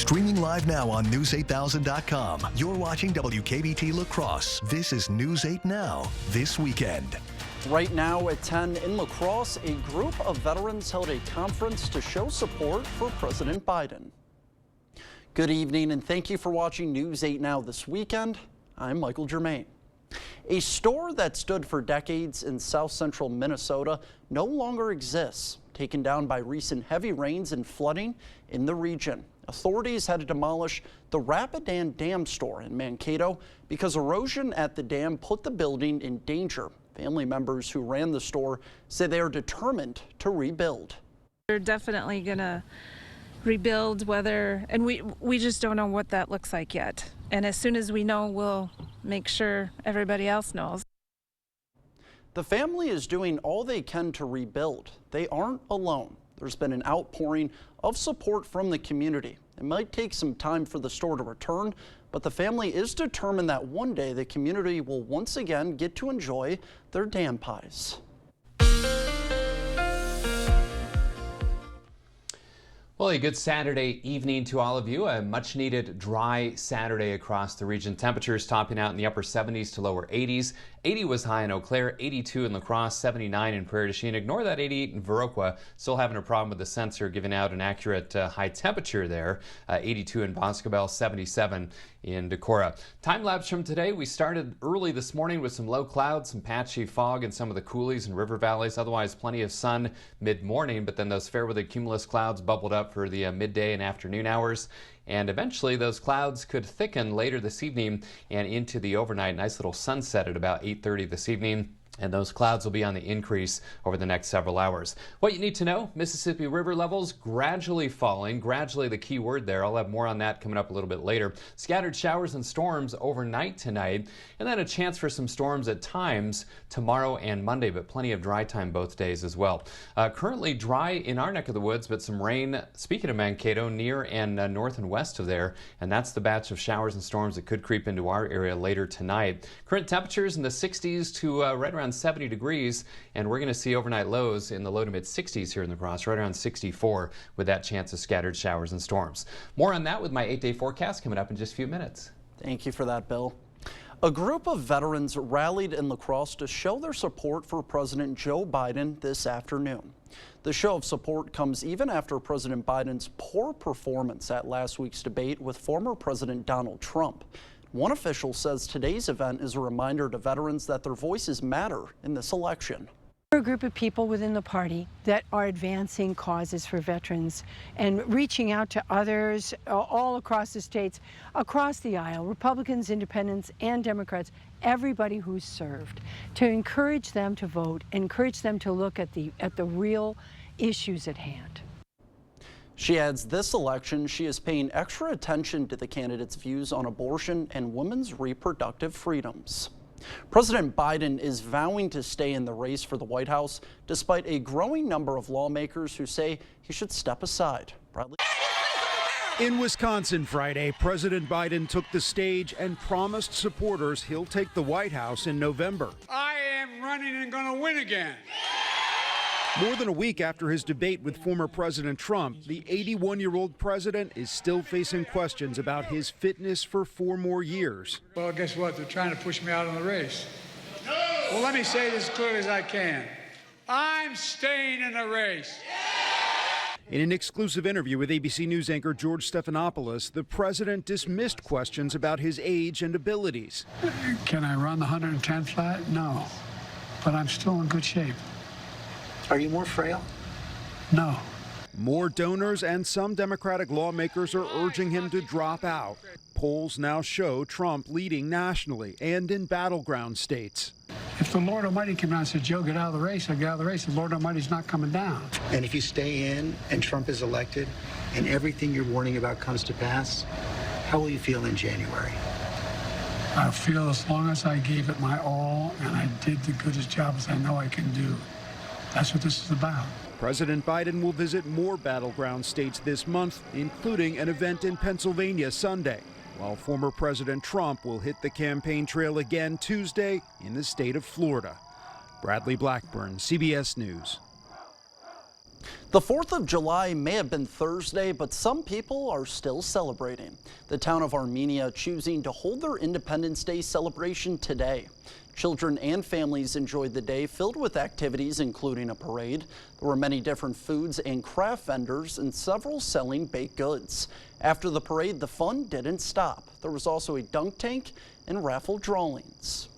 Streaming live now on News8000.com. You're watching WKBT La Crosse. This is News 8 Now, this weekend. Right now at 10 in La Crosse, a group of veterans held a conference to show support for President Biden. Good evening and thank you for watching News 8 Now this weekend. I'm Michael Germain. A store that stood for decades in south central Minnesota no longer exists, taken down by recent heavy rains and flooding in the region. Authorities had to demolish the Rapidan Dam store in Mankato because erosion at the dam put the building in danger. Family members who ran the store say they are determined to rebuild. We're definitely gonna rebuild, and we just don't know what that looks like yet. And as soon as we know, we'll make sure everybody else knows. The family is doing all they can to rebuild. They aren't alone. There's been an outpouring of support from the community. It might take some time for the store to return, but the family is determined that one day the community will once again get to enjoy their dam pies. Well, a good Saturday evening to all of you. A much needed dry Saturday across the region. Temperatures topping out in the upper 70s to lower 80s. 80 was high in Eau Claire, 82 in La Crosse, 79 in Prairie du Chien. Ignore that 88 in Viroqua. Still having a problem with the sensor giving out an accurate high temperature there. 82 in Boscobel, 77 in Decorah. Time lapse from today. We started early this morning with some low clouds, some patchy fog in some of the coulees and river valleys. Otherwise, plenty of sun mid-morning, but then those fair weather cumulus clouds bubbled up for the midday and afternoon hours. And eventually those clouds could thicken later this evening and into the overnight. Nice little sunset at about 8:30 this evening. And those clouds will be on the increase over the next several hours. What you need to know, Mississippi River levels gradually falling. Gradually the key word there. I'll have more on that coming up a little bit later. Scattered showers and storms overnight tonight, and then a chance for some storms at times tomorrow and Monday, but plenty of dry time both days as well. Currently dry in our neck of the woods, but some rain, speaking of Mankato, near and north and west of there, and that's the batch of showers and storms that could creep into our area later tonight. Current temperatures in the 60s to right around 70 degrees, and we're going to see overnight lows in the low to mid 60s here in La Crosse, right around 64 with that chance of scattered showers and storms. More on that with my 8-day forecast coming up in just a few minutes. Thank you for that, Bill. A group of veterans rallied in La Crosse to show their support for President Joe Biden this afternoon. The show of support comes even after President Biden's poor performance at last week's debate with former President Donald Trump. One official says today's event is a reminder to veterans that their voices matter in this election. We're a group of people within the party that are advancing causes for veterans and reaching out to others all across the states, across the aisle, Republicans, Independents, and Democrats, everybody who's served, to encourage them to vote, encourage them to look at the real issues at hand. She adds this election, she is paying extra attention to the candidates' views on abortion and women's reproductive freedoms. President Biden is vowing to stay in the race for the White House, despite a growing number of lawmakers who say he should step aside. Bradley. In Wisconsin Friday, President Biden took the stage and promised supporters he'll take the White House in November. I am running and going to win again. More than a week after his debate with former President Trump, the 81-year-old president is still facing questions about his fitness for 4 more years. Well, guess what? They're trying to push me out of the race. No! Well, let me say this as clearly as I can. I'm staying in the race. In an exclusive interview with ABC News anchor George Stephanopoulos, the president dismissed questions about his age and abilities. Can I run the 110 flat? No, but I'm still in good shape. Are you more frail? No. More donors and some Democratic lawmakers are urging him to drop out. Polls now show Trump leading nationally and in battleground states. If the Lord Almighty came down and said, Joe, get out of the race, I'll get out of the race. The Lord Almighty's not coming down. And if you stay in and Trump is elected and everything you're warning about comes to pass, how will you feel in January? I feel as long as I gave it my all and I did the goodest job as I know I can do. That's what this is about. President Biden will visit more battleground states this month, including an event in Pennsylvania Sunday, while former President Trump will hit the campaign trail again Tuesday in the state of Florida. Bradley Blackburn, CBS News. The 4th of July may have been Thursday, but some people are still celebrating. The town of Armenia choosing to hold their Independence Day celebration today. Children and families enjoyed the day, filled with activities including a parade. There were many different foods and craft vendors and several selling baked goods. After the parade, the fun didn't stop. There was also a dunk tank and raffle drawings.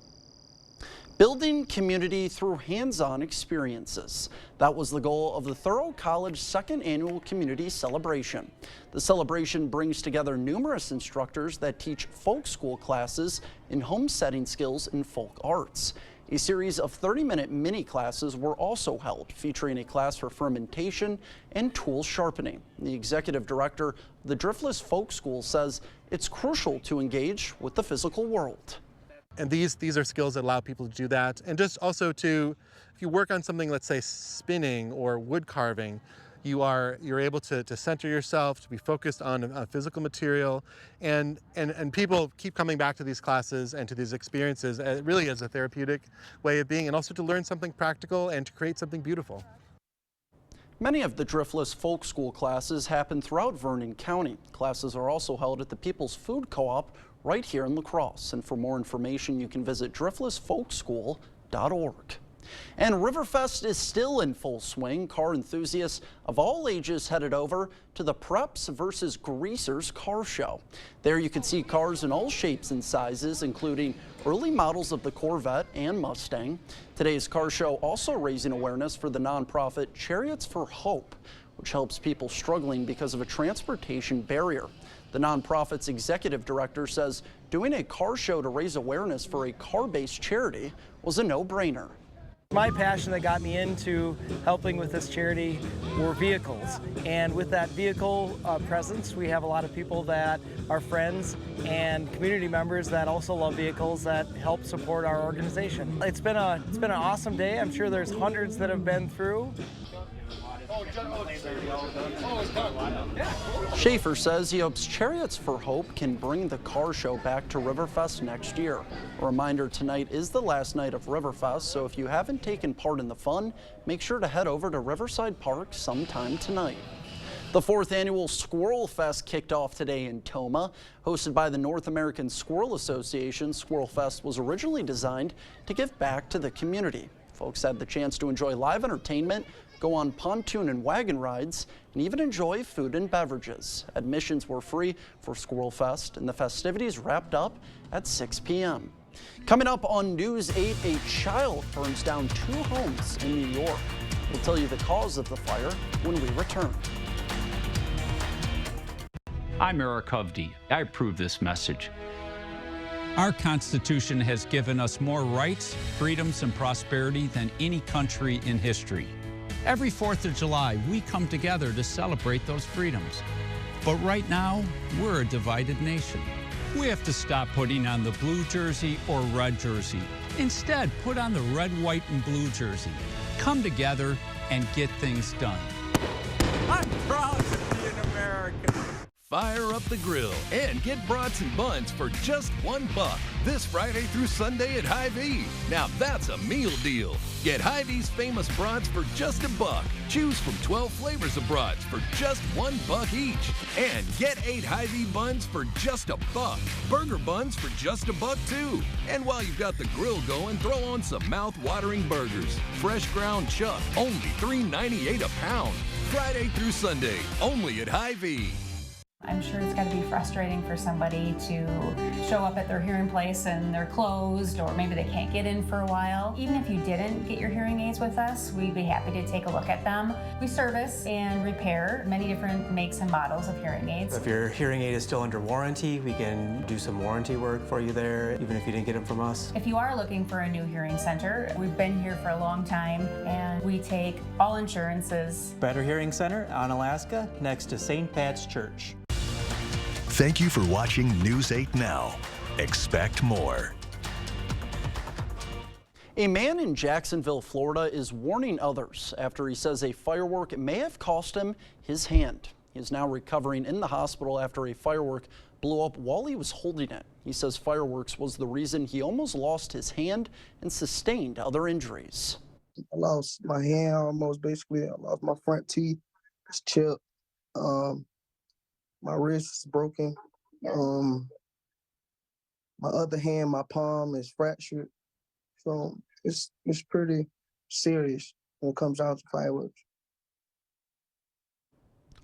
Building community through hands-on experiences. That was the goal of the Thoreau College second annual community celebration. The celebration brings together numerous instructors that teach folk school classes in home setting skills and folk arts. A series of 30-minute mini classes were also held, featuring a class for fermentation and tool sharpening. The executive director of the Driftless Folk School says it's crucial to engage with the physical world. And these are skills that allow people to do that. And just also to, if you work on something, let's say spinning or wood carving, you're able to center yourself, to be focused on a physical material. And people keep coming back to these classes and to these experiences really as a therapeutic way of being, and also to learn something practical and to create something beautiful. Many of the Driftless Folk School classes happen throughout Vernon County. Classes are also held at the People's Food Co-op right here in La Crosse. And for more information, you can visit driftlessfolkschool.org. And Riverfest is still in full swing. Car enthusiasts of all ages headed over to the Preps versus Greasers car show. There you can see cars in all shapes and sizes, including early models of the Corvette and Mustang. Today's car show also raising awareness for the nonprofit Chariots for Hope, which helps people struggling because of a transportation barrier. The nonprofit's executive director says doing a car show to raise awareness for a car-based charity was a no-brainer. My passion that got me into helping with this charity were vehicles, and with that vehicle presence, we have a lot of people that are friends and community members that also love vehicles that help support our organization. It's been an awesome day. I'm sure there's hundreds that have been through. Schaefer says he hopes Chariots for Hope can bring the car show back to Riverfest next year. A reminder, tonight is the last night of Riverfest, so if you haven't taken part in the fun, make sure to head over to Riverside Park sometime tonight. The 4th annual Squirrel Fest kicked off today in Tomah. Hosted by the North American Squirrel Association, Squirrel Fest was originally designed to give back to the community. Folks had the chance to enjoy live entertainment, go on pontoon and wagon rides, and even enjoy food and beverages. Admissions were free for Squirrel Fest, and the festivities wrapped up at 6 p.m. Coming up on News 8, a child burns down 2 homes in New York. We'll tell you the cause of the fire when we return. I'm Eric Hovde. I approve this message. Our Constitution has given us more rights, freedoms, and prosperity than any country in history. Every 4th of July, we come together to celebrate those freedoms. But right now, we're a divided nation. We have to stop putting on the blue jersey or red jersey. Instead, put on the red, white, and blue jersey. Come together and get things done. I'm proud to be an American. Fire up the grill and get brats and buns for just $1 this Friday through Sunday at Hy-Vee. Now that's a meal deal. Get Hy-Vee's famous brats for just $1. Choose from 12 flavors of brats for just $1 each. And get 8 Hy-Vee buns for just $1. Burger buns for just $1 too. And while you've got the grill going, throw on some mouth-watering burgers. Fresh ground chuck, only $3.98 a pound. Friday through Sunday, only at Hy-Vee. I'm sure it's got to be frustrating for somebody to show up at their hearing place and they're closed, or maybe they can't get in for a while. Even if you didn't get your hearing aids with us, we'd be happy to take a look at them. We service and repair many different makes and models of hearing aids. If your hearing aid is still under warranty, we can do some warranty work for you there, even if you didn't get them from us. If you are looking for a new hearing center, we've been here for a long time and we take all insurances. Better Hearing Center on Alaska, next to St. Pat's Church. Thank you for watching News 8 Now. Expect more. A man in Jacksonville, Florida is warning others after he says a firework may have cost him his hand. He is now recovering in the hospital after a firework blew up while he was holding it. He says fireworks was the reason he almost lost his hand and sustained other injuries. I lost my hand almost, basically. I lost my front teeth. It's chipped. My wrist is broken. My other hand, my palm is fractured. So it's pretty serious when it comes down to fireworks.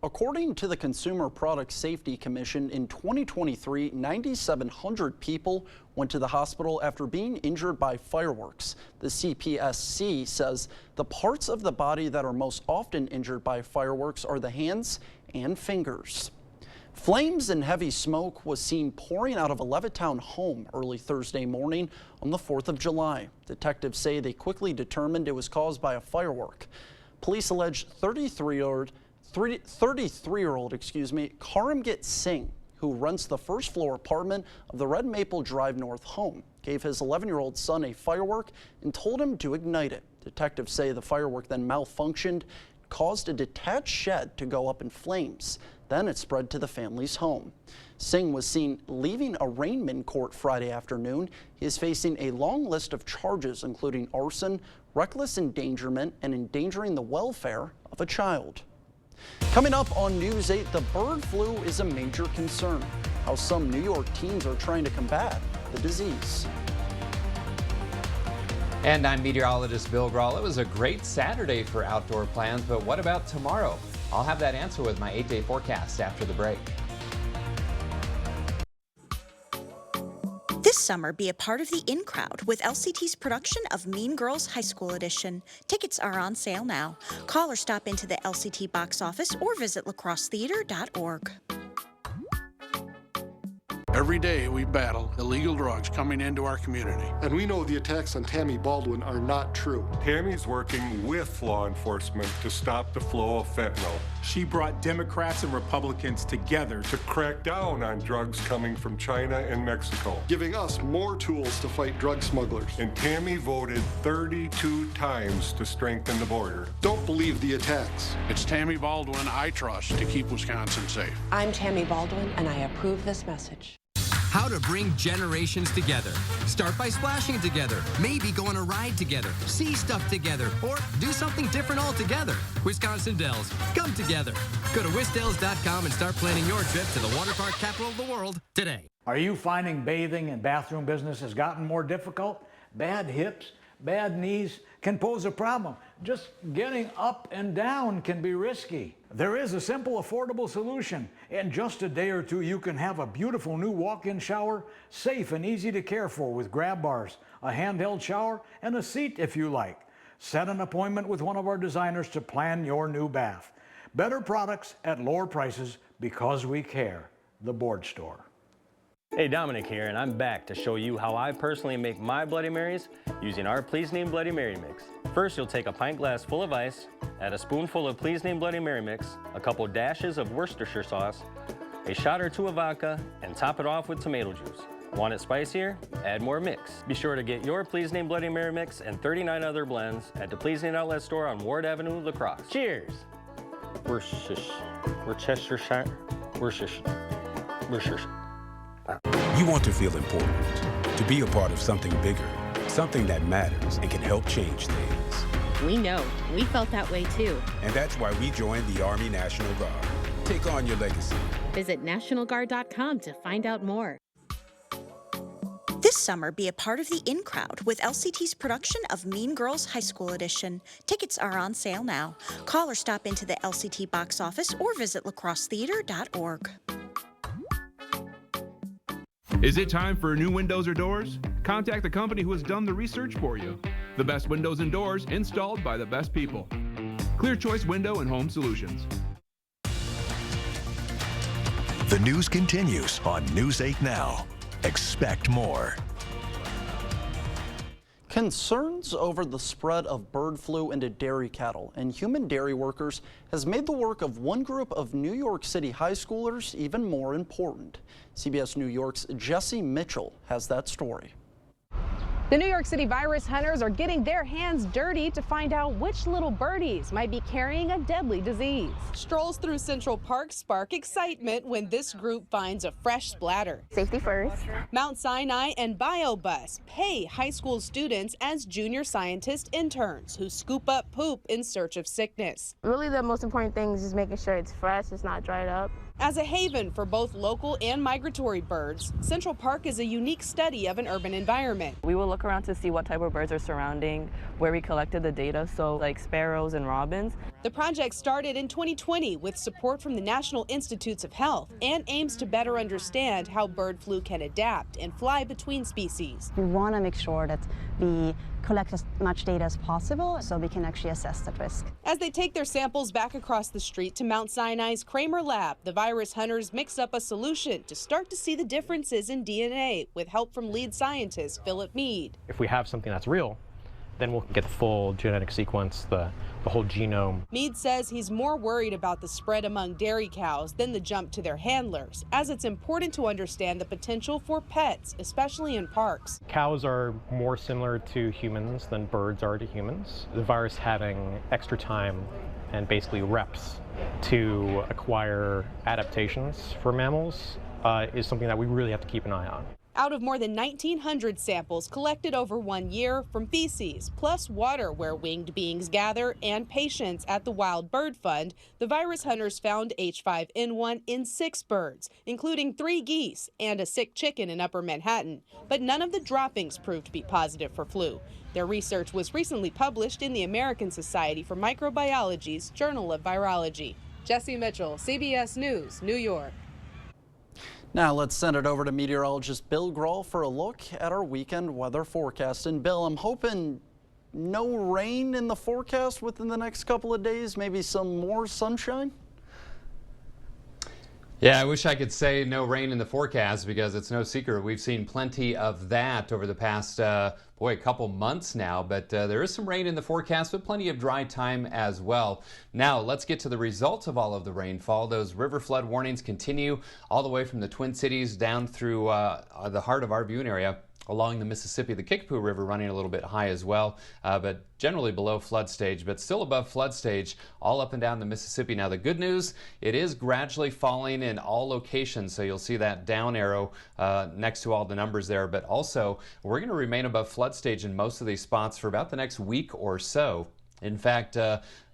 According to the Consumer Product Safety Commission, in 2023, 9,700 people went to the hospital after being injured by fireworks. The CPSC says the parts of the body that are most often injured by fireworks are the hands and fingers. Flames and heavy smoke was seen pouring out of a Levittown home early Thursday morning on the 4th of July. Detectives say they quickly determined it was caused by a firework. Police allege 33-year-old Karamjit Singh, who rents the first floor apartment of the Red Maple Drive North home, gave his 11-year-old son a firework and told him to ignite it. Detectives say the firework then malfunctioned, caused a detached shed to go up in flames. Then it spread to the family's home. Singh was seen leaving arraignment court Friday afternoon. He is facing a long list of charges, including arson, reckless endangerment, and endangering the welfare of a child. Coming up on News 8, the bird flu is a major concern. How some New York teens are trying to combat the disease. And I'm meteorologist Bill Grahl. It was a great Saturday for outdoor plans, but what about tomorrow? I'll have that answer with my 8-day forecast after the break. This summer, be a part of the in crowd with LCT's production of Mean Girls High School Edition. Tickets are on sale now. Call or stop into the LCT box office or visit lacrossetheater.org. Every day we battle illegal drugs coming into our community. And we know the attacks on Tammy Baldwin are not true. Tammy's working with law enforcement to stop the flow of fentanyl. She brought Democrats and Republicans together to crack down on drugs coming from China and Mexico, giving us more tools to fight drug smugglers. And Tammy voted 32 times to strengthen the border. Don't believe the attacks. It's Tammy Baldwin I trust to keep Wisconsin safe. I'm Tammy Baldwin, and I approve this message. How to bring generations together. Start by splashing together. Maybe go on a ride together. See stuff together. Or do something different altogether. Wisconsin Dells. Come together. Go to wisdells.com and start planning your trip to the water park capital of the world today. Are you finding bathing and bathroom business has gotten more difficult? Bad hips, bad knees can pose a problem. Just getting up and down can be risky. There is a simple, affordable solution. In just a day or two, you can have a beautiful new walk-in shower, safe and easy to care for with grab bars, a handheld shower, and a seat if you like. Set an appointment with one of our designers to plan your new bath. Better products at lower prices because we care. The Board Store. Hey, Dominic here, and I'm back to show you how I personally make my Bloody Marys using our Please Name Bloody Mary mix. First, you'll take a pint glass full of ice, add a spoonful of Please Name Bloody Mary mix, a couple dashes of Worcestershire sauce, a shot or two of vodka, and top it off with tomato juice. Want it spicier? Add more mix. Be sure to get your Please Name Bloody Mary mix and 39 other blends at the Please Name Outlet Store on Ward Avenue, La Crosse. Cheers! Worcestershire. You want to feel important, to be a part of something bigger, something that matters and can help change things. We know. We felt that way too. And that's why we joined the Army National Guard. Take on your legacy. Visit NationalGuard.com to find out more. This summer, be a part of the in crowd with LCT's production of Mean Girls High School Edition. Tickets are on sale now. Call or stop into the LCT box office or visit lacrossetheater.org. Is it time for new windows or doors? Contact the company who has done the research for you. The best windows and doors installed by the best people. Clear Choice Window and Home Solutions. The news continues on News 8 Now. Expect more. Concerns over the spread of bird flu into dairy cattle and human dairy workers has made the work of one group of New York City high schoolers even more important. CBS New York's Jesse Mitchell has that story. The New York City virus hunters are getting their hands dirty to find out which little birdies might be carrying a deadly disease. Strolls through Central Park spark excitement when this group finds a fresh splatter. Safety first. Mount Sinai and BioBus pay high school students as junior scientist interns who scoop up poop in search of sickness. Really, the most important thing is just making sure it's fresh, it's not dried up. As a haven for both local and migratory birds, Central Park is a unique study of an urban environment. We will look around to see what type of birds are surrounding where we collected the data, so like sparrows and robins. The project started in 2020 with support from the National Institutes of Health and aims to better understand how bird flu can adapt and fly between species. We want to make sure that we collect as much data as possible so we can actually assess that risk. As they take their samples back across the street to Mount Sinai's Kramer lab, the virus hunters mix up a solution to start to see the differences in DNA with help from lead scientist Philip Mead. If we have something that's real, then we'll get the full genetic sequence, the whole genome. Mead says he's more worried about the spread among dairy cows than the jump to their handlers, as it's important to understand the potential for pets, especially in parks. Cows are more similar to humans than birds are to humans. The virus having extra time and basically reps to acquire adaptations for mammals is something that we really have to keep an eye on. Out of more than 1,900 samples collected over 1 year from feces, plus water where winged beings gather, and patients at the Wild Bird Fund, the virus hunters found H5N1 in 6 birds, including 3 geese and a sick chicken in Upper Manhattan. But none of the droppings proved to be positive for flu. Their research was recently published in the American Society for Microbiology's Journal of Virology. Jesse Mitchell, CBS News, New York. Now let's send it over to meteorologist Bill Grohl for a look at our weekend weather forecast. And Bill, I'm hoping no rain in the forecast within the next couple of days, maybe some more sunshine? Yeah, I wish I could say no rain in the forecast because it's no secret. We've seen plenty of that over the past, couple months now. But there is some rain in the forecast, but plenty of dry time as well. Now, let's get to the results of all of the rainfall. Those river flood warnings continue all the way from the Twin Cities down through the heart of our viewing area. Along the Mississippi, the Kickapoo River running a little bit high as well, but generally below flood stage, but still above flood stage all up and down the Mississippi. Now the good news, it is gradually falling in all locations, so you'll see that down arrow next to all the numbers there, but also we're going to remain above flood stage in most of these spots for about the next week or so. In fact,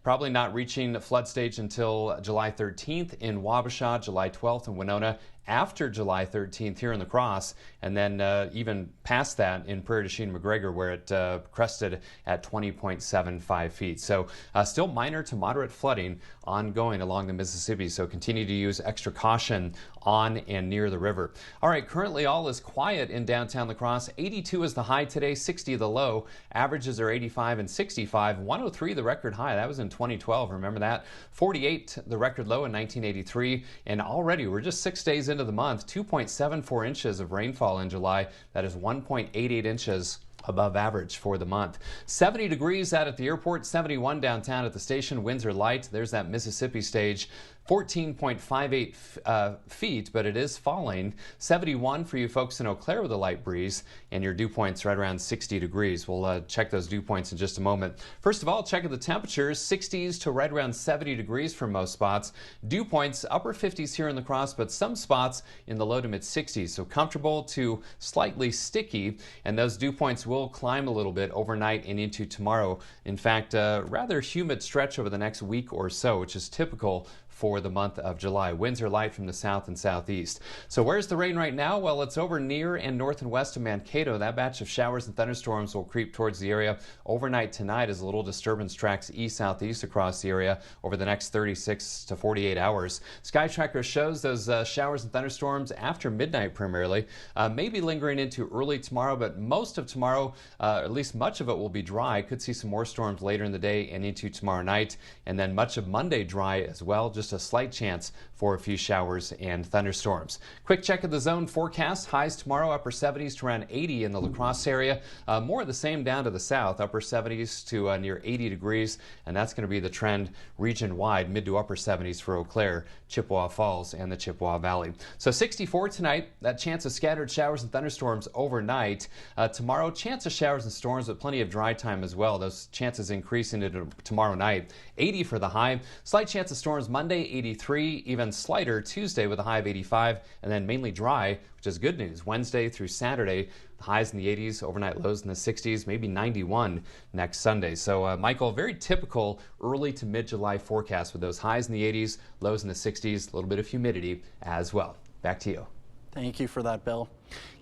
probably not reaching flood stage until July 13th in Wabasha, July 12th in Winona, after July 13th here in La Crosse, and then even past that in Prairie du Chien McGregor, where it crested at 20.75 feet. So still minor to moderate flooding ongoing along the Mississippi, so continue to use extra caution on and near the river. All right, currently all is quiet in downtown La Crosse. 82 is the high today, 60 the low. Averages are 85 and 65. 103 the record high. That was in 2012. Remember that? 48 the record low in 1983. And already we're just 6 days into the month, 2.74 inches of rainfall in July. That is 1.88 inches above average for the month. 70 degrees out at the airport, 71 downtown at the station. Winds are light. There's that Mississippi stage. 14.58 feet, but it is falling. 71 for you folks in Eau Claire with a light breeze, and your dew points right around 60 degrees. We'll check those dew points in just a moment. First of all, check the temperatures, 60s to right around 70 degrees for most spots. Dew points, upper 50s here in La Crosse, but some spots in the low to mid 60s, so comfortable to slightly sticky, and those dew points will climb a little bit overnight and into tomorrow. In fact, rather humid stretch over the next week or so, which is typical for the month of July. Winds are light from the south and southeast. So where's the rain right now? Well, it's over near and north and west of Mankato. That batch of showers and thunderstorms will creep towards the area overnight tonight as a little disturbance tracks east-southeast across the area over the next 36 to 48 hours. Sky Tracker shows those showers and thunderstorms after midnight primarily, maybe lingering into early tomorrow, but most of tomorrow, at least much of it, will be dry. Could see some more storms later in the day and into tomorrow night, and then much of Monday dry as well. Just just a slight chance for a few showers and thunderstorms. Quick check of the zone forecast. Highs tomorrow, upper 70s to around 80 in the La Crosse area. More of the same down to the south, upper 70s to near 80 degrees. And that's going to be the trend region-wide, mid to upper 70s for Eau Claire, Chippewa Falls, and the Chippewa Valley. So 64 tonight, that chance of scattered showers and thunderstorms overnight. Tomorrow, chance of showers and storms, but plenty of dry time as well. Those chances increasing into tomorrow night. 80 for the high. Slight chance of storms Monday, 83. Even slighter Tuesday with a high of 85. And then mainly dry, which is good news. Wednesday through Saturday, highs in the 80s, overnight lows in the 60s, maybe 91 next Sunday. So, Michael, very typical early to mid-July forecast with those highs in the 80s, lows in the 60s, a little bit of humidity as well. Back to you. Thank you for that, Bill.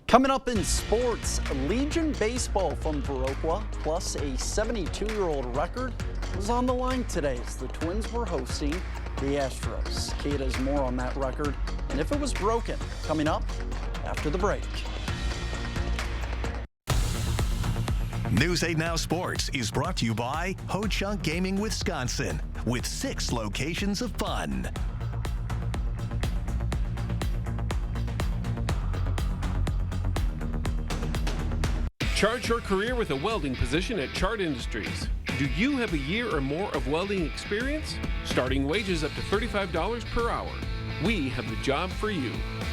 Coming up in sports, Legion Baseball from Viroqua, plus a 72-year-old record, was on the line today as the Twins were hosting the Astros. Kate has more on that record and if it was broken, coming up after the break. News 8 Now Sports is brought to you by Ho Chunk Gaming Wisconsin, with 6 locations of fun. Chart your career with a welding position at Chart Industries. Do you have a year or more of welding experience? Starting wages up to $35 per hour. We have the job for you.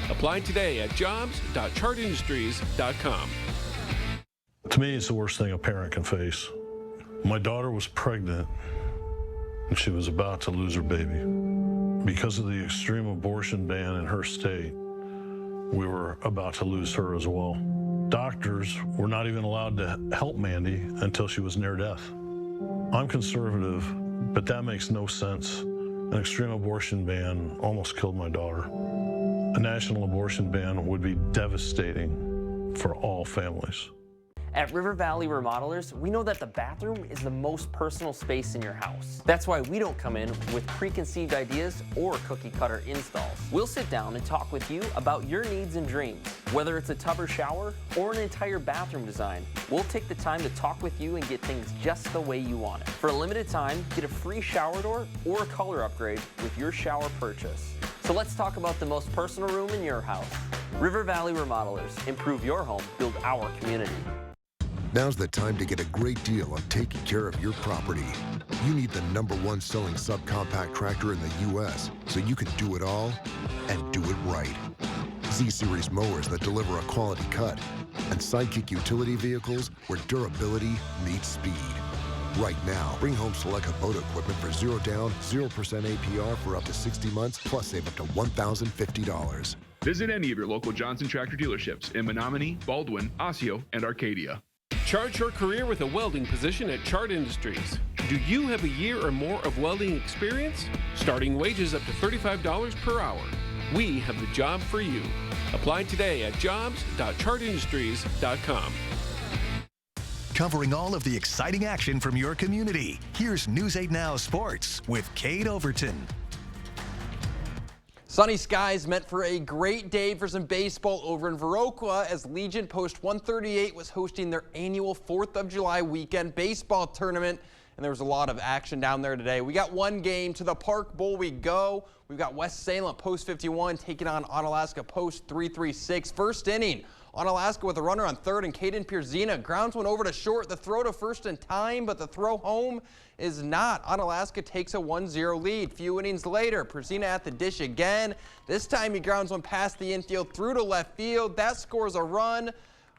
Apply today at jobs.chartindustries.com. To me, it's the worst thing a parent can face. My daughter was pregnant and she was about to lose her baby. Because of the extreme abortion ban in her state, we were about to lose her as well. Doctors were not even allowed to help Mandy until she was near death. I'm conservative, but that makes no sense. An extreme abortion ban almost killed my daughter. A national abortion ban would be devastating for all families. At River Valley Remodelers, we know that the bathroom is the most personal space in your house. That's why we don't come in with preconceived ideas or cookie cutter installs. We'll sit down and talk with you about your needs and dreams. Whether it's a tub or shower or an entire bathroom design, we'll take the time to talk with you and get things just the way you want it. For a limited time, get a free shower door or a color upgrade with your shower purchase. So let's talk about the most personal room in your house. River Valley Remodelers. Improve your home, build our community. Now's the time to get a great deal on taking care of your property. You need the #1 selling subcompact tractor in the U.S. so you can do it all and do it right. Z-Series mowers that deliver a quality cut, and Sidekick utility vehicles where durability meets speed. Right now, bring home select Kubota equipment for 0 down, 0% APR for up to 60 months, plus save up to $1,050. Visit any of your local Johnson Tractor dealerships in Menominee, Baldwin, Osseo, and Arcadia. Chart your career with a welding position at Chart Industries. Do you have a year or more of welding experience? Starting wages up to $35 per hour. We have the job for you. Apply today at jobs.chartindustries.com. Covering all of the exciting action from your community, here's News 8 Now Sports with Kate Overton. Sunny skies meant for a great day for some baseball over in Viroqua as Legion Post 138 was hosting their annual 4th of July weekend baseball tournament. And there was a lot of action down there today. We got one game. To the Park Bowl we go. We've got West Salem Post 51 taking on Onalaska Post 336. First inning, Onalaska with a runner on third and Caden Pierzina grounds one over to short. The throw to first in time, but the throw home is not. Onalaska takes a 1-0 lead. Few innings later, Pierzina at the dish again. This time he grounds one past the infield through to left field. That scores a run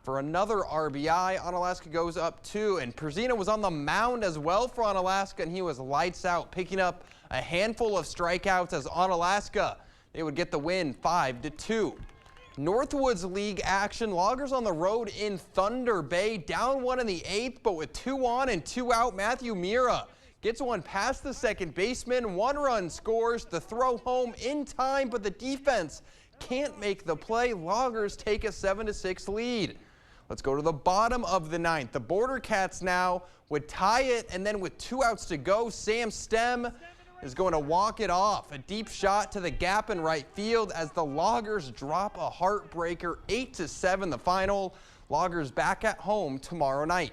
for another RBI. Onalaska goes up 2, and Pierzina was on the mound as well for Onalaska, and he was lights out, picking up a handful of strikeouts as Onalaska, they would get the win 5-2. Northwoods League action. Loggers on the road in Thunder Bay, down 1 in the 8th, but with 2 on and 2 out, Matthew Mira gets one past the second baseman. 1 run scores. The throw home in time, but the defense can't make the play. Loggers take a 7-6 lead. Let's go to the bottom of the 9th. The Border Cats now would tie it, and then with 2 outs to go, Sam Stem is going to walk it off. A deep shot to the gap in right field as the Loggers drop a heartbreaker. 8-7 the final. Loggers back at home tomorrow night.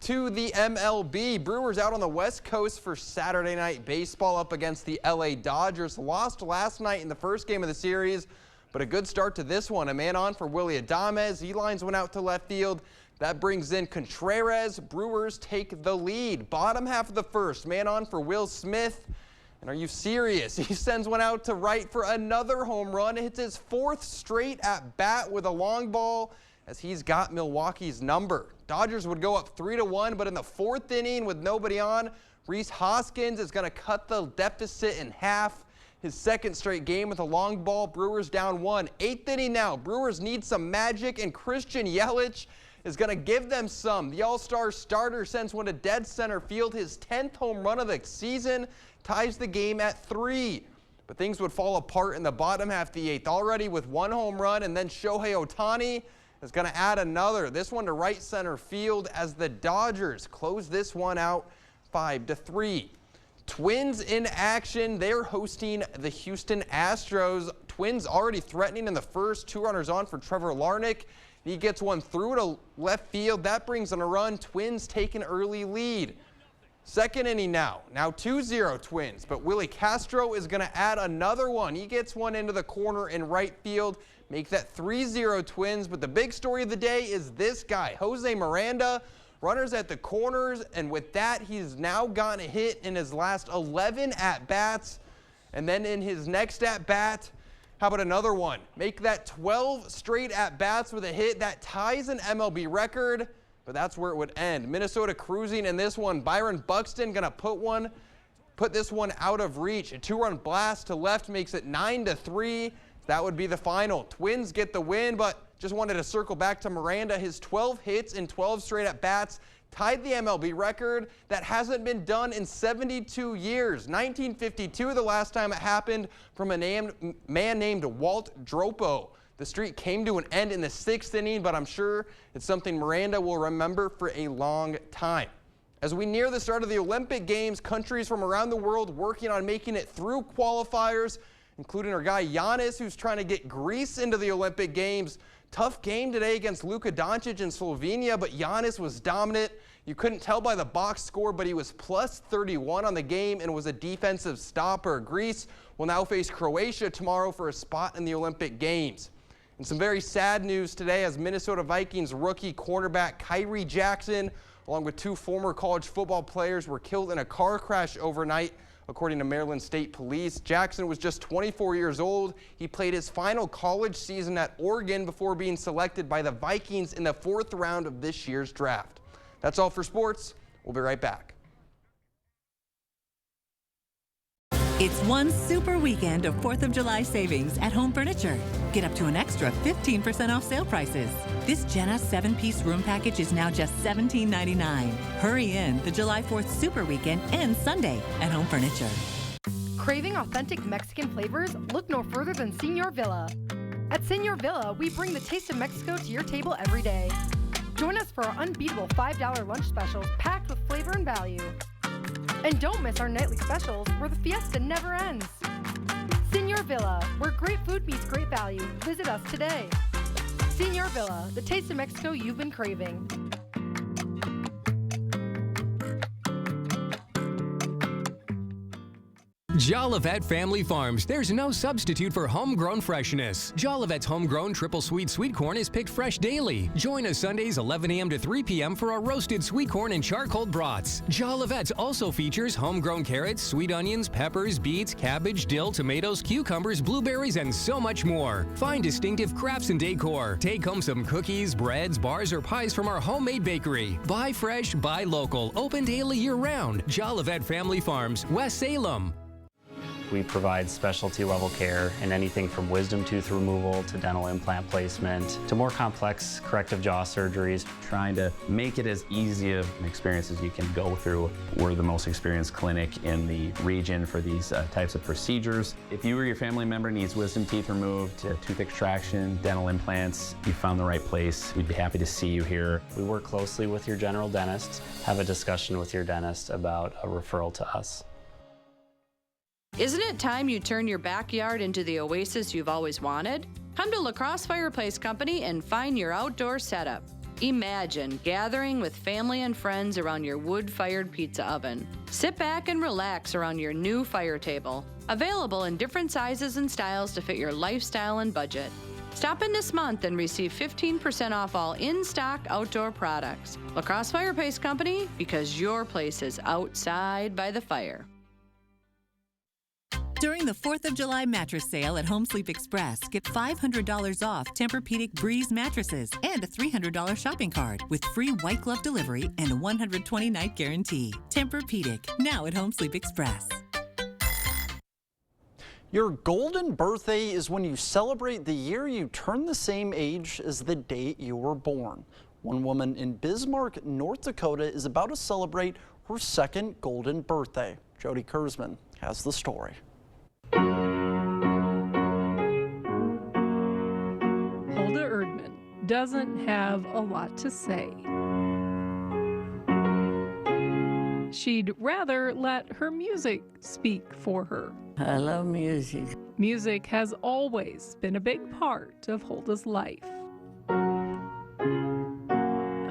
to the MLB. Brewers out on the West Coast for Saturday night baseball up against the LA Dodgers. Lost last night in the first game of the series, but a good start to this one. A man on for Willy Adames. He lines one out to left field. That brings in Contreras. Brewers take the lead. Bottom half of the first, man on for Will Smith. And are you serious? He sends one out to right for another home run. Hits his 4th straight at bat with a long ball, as he's got Milwaukee's number. Dodgers would go up 3-1, but in the 4th inning with nobody on, Rhys Hoskins is going to cut the deficit in half. His 2nd straight game with a long ball. Brewers down 1. 8th inning now. Brewers need some magic, and Christian Yelich is going to give them some. The All-Star starter sends one to dead center field. His 10th home run of the season ties the game at 3. But things would fall apart in the bottom half of the 8th already with 1 home run, and then Shohei Ohtani is going to add another. This one to right center field as the Dodgers close this one out 5-3. Twins in action. They're hosting the Houston Astros. Twins already threatening in the first. 2 runners on for Trevor Larnach. He gets one through to left field. That brings in a run. Twins take an early lead. 2nd inning now 2-0 Twins, but Willie Castro is going to add another one. He gets one into the corner in right field, make that 3-0 Twins. But the big story of the day is this guy, Jose Miranda. Runners at the corners, and with that, he's now gotten a hit in his last 11 at-bats. And then in his next at-bat, how about another one? Make that 12 straight at-bats with a hit. That ties an MLB record, but that's where it would end. Minnesota cruising in this one. Byron Buxton going to put this one out of reach. A 2-run blast to left makes it 9-3. That would be the final. Twins get the win, but just wanted to circle back to Miranda. His 12 hits in 12 straight at-bats tied the MLB record. That hasn't been done in 72 years. 1952, the last time it happened, from a man named Walt Dropo. The streak came to an end in the 6th inning, but I'm sure it's something Miranda will remember for a long time. As we near the start of the Olympic Games, countries from around the world working on making it through qualifiers, including our guy Giannis, who's trying to get Greece into the Olympic Games. Tough game today against Luka Doncic in Slovenia, but Giannis was dominant. You couldn't tell by the box score, but he was plus 31 on the game and was a defensive stopper. Greece will now face Croatia tomorrow for a spot in the Olympic Games. And some very sad news today as Minnesota Vikings rookie cornerback Kyrie Jackson, along with 2 former college football players, were killed in a car crash overnight, according to Maryland State Police. Jackson was just 24 years old. He played his final college season at Oregon before being selected by the Vikings in the 4th round of this year's draft. That's all for sports. We'll be right back. It's one super weekend of 4th of July savings at Home Furniture. Get up to an extra 15% off sale prices. This Jenna 7-piece room package is now just $17.99. Hurry in. The July 4th super weekend ends Sunday at Home Furniture. Craving authentic Mexican flavors? Look no further than Señor Villa. At Señor Villa, we bring the taste of Mexico to your table every day. Join us for our unbeatable $5 lunch specials packed with flavor and value. And don't miss our nightly specials where the fiesta never ends. Señor Villa, where great food meets great value. Visit us today. Señor Villa, the taste of Mexico you've been craving. Jolivet Family Farms. There's no substitute for homegrown freshness. Jolivet's homegrown triple sweet corn is picked fresh daily. Join us Sundays 11 a.m. to 3 p.m. for our roasted sweet corn and charcoal brats. Jolivet's also features homegrown carrots, sweet onions, peppers, beets, cabbage, dill, tomatoes, cucumbers, blueberries, and so much more. Find distinctive crafts and decor. Take home some cookies, breads, bars, or pies from our homemade bakery. Buy fresh, buy local. Open daily year-round. Jolivet Family Farms, West Salem. We provide specialty level care in anything from wisdom tooth removal to dental implant placement to more complex corrective jaw surgeries. Trying to make it as easy of an experience as you can go through. We're the most experienced clinic in the region for these types of procedures. If you or your family member needs wisdom teeth removed, tooth extraction, dental implants, you found the right place. We'd be happy to see you here. We work closely with your general dentist. Have a discussion with your dentist about a referral to us. Isn't it time you turn your backyard into the oasis you've always wanted? Come to La Crosse Fireplace Company and find your outdoor setup. Imagine gathering with family and friends around your wood-fired pizza oven. Sit back and relax around your new fire table. Available in different sizes and styles to fit your lifestyle and budget. Stop in this month and receive 15% off all in-stock outdoor products. La Crosse Fireplace Company, because your place is outside by the fire. During the 4th of July mattress sale at Home Sleep Express, get $500 off Tempur-Pedic Breeze mattresses and a $300 shopping cart with free white glove delivery and a 120-night guarantee. Tempur-Pedic, now at Home Sleep Express. Your golden birthday is when you celebrate the year you turn the same age as the date you were born. One woman in Bismarck, North Dakota is about to celebrate her second golden birthday. Jody Kurzman has the story. Hulda Erdman doesn't have a lot to say. She'd rather let her music speak for her. I love music. Music has always been a big part of Hulda's life.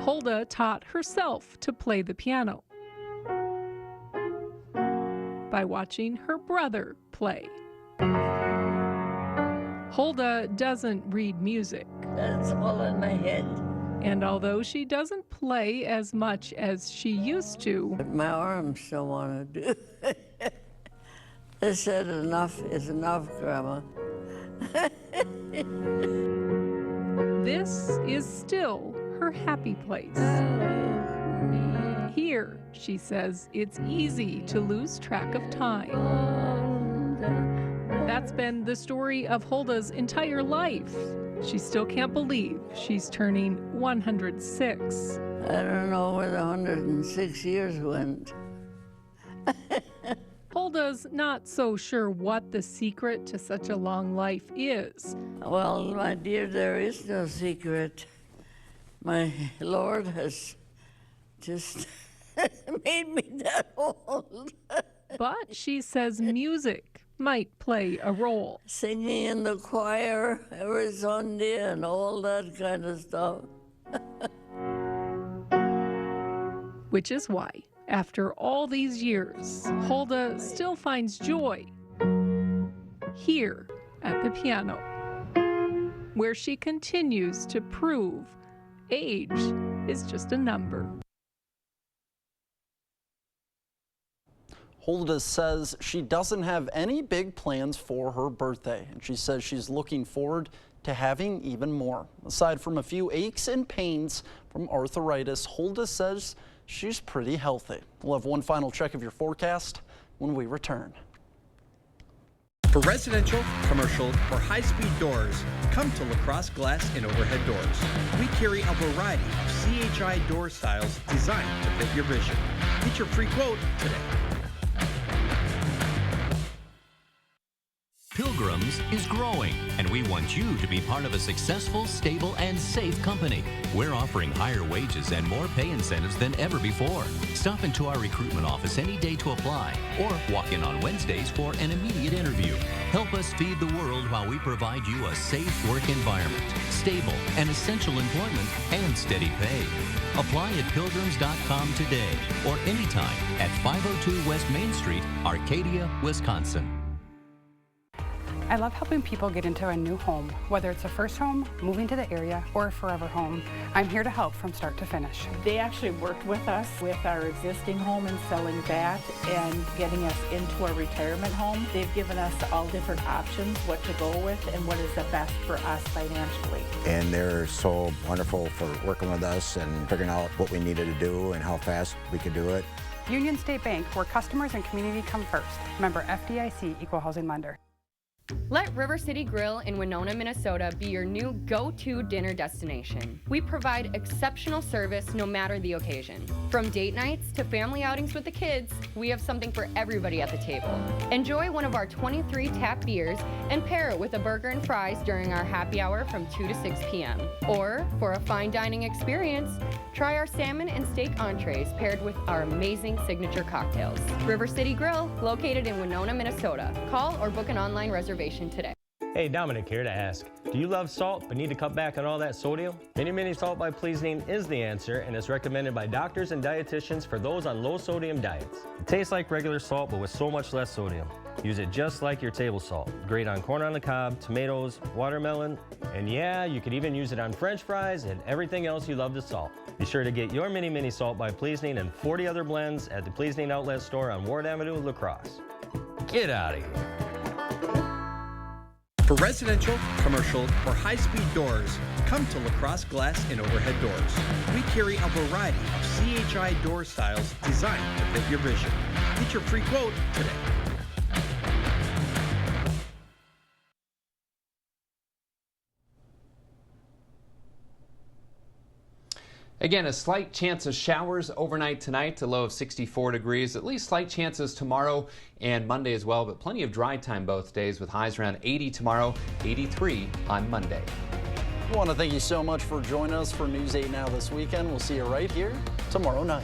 Hulda taught herself to play the piano by watching her brother play. Hulda doesn't read music. That's all in my head. And although she doesn't play as much as she used to, But my arms don't want to do it. They said enough is enough, Grandma. this is still her happy place. Here, she says, it's easy to lose track of time. That's been the story of Hulda's entire life. She still can't believe she's turning 106. I don't know where the 106 years went. Hulda's not so sure what the secret to such a long life is. Well, my dear, there is no secret. My Lord has just made me that old. But she says music might play a role. Singing in the choir every Sunday and all that kind of stuff. Which is why, after all these years, Hulda still finds joy here at the piano, where she continues to prove age is just a number. Hulda says she doesn't have any big plans for her birthday, and she says she's looking forward to having even more. Aside from a few aches and pains from arthritis, Hulda says she's pretty healthy. We'll have one final check of your forecast when we return. For residential, commercial, or high-speed doors, come to La Crosse Glass and Overhead Doors. We carry a variety of CHI door styles designed to fit your vision. Get your free quote today. Pilgrims is growing, and we want you to be part of a successful, stable, and safe company. We're offering higher wages and more pay incentives than ever before. Stop into our recruitment office any day to apply, or walk in on Wednesdays for an immediate interview. Help us feed the world while we provide you a safe work environment, stable and essential employment, and steady pay. Apply at pilgrims.com today or anytime at 502 West Main Street, Arcadia, Wisconsin. I love helping people get into a new home, whether it's a first home, moving to the area, or a forever home. I'm here to help from start to finish. They actually worked with us with our existing home and selling that and getting us into a retirement home. They've given us all different options, what to go with and what is the best for us financially. And they're so wonderful for working with us and figuring out what we needed to do and how fast we could do it. Union State Bank, where customers and community come first. Member FDIC, Equal Housing Lender. Let River City Grill in Winona, Minnesota be your new go-to dinner destination. We provide exceptional service no matter the occasion. From date nights to family outings with the kids, we have something for everybody at the table. Enjoy one of our 23 tap beers and pair it with a burger and fries during our happy hour from 2 to 6 p.m. Or, for a fine dining experience, try our salmon and steak entrees paired with our amazing signature cocktails. River City Grill, located in Winona, Minnesota. Call or book an online reservation today. Hey, Dominic here to ask, do you love salt but need to cut back on all that sodium? Mini Mini Salt by Pleasing is the answer and is recommended by doctors and dietitians for those on low sodium diets. It tastes like regular salt but with so much less sodium. Use it just like your table salt. Great on corn on the cob, tomatoes, watermelon, and yeah, you could even use it on French fries and everything else you love to salt. Be sure to get your Mini Mini Salt by Pleasing and 40 other blends at the Pleasing Outlet Store on Ward Avenue, La Crosse. Get out of here. For residential, commercial, or high-speed doors, come to La Crosse Glass and Overhead Doors. We carry a variety of CHI door styles designed to fit your vision. Get your free quote today. Again, a slight chance of showers overnight tonight, a low of 64 degrees. At least slight chances tomorrow and Monday as well, but plenty of dry time both days with highs around 80 tomorrow, 83 on Monday. I want to thank you so much for joining us for News 8 Now this weekend. We'll see you right here tomorrow night.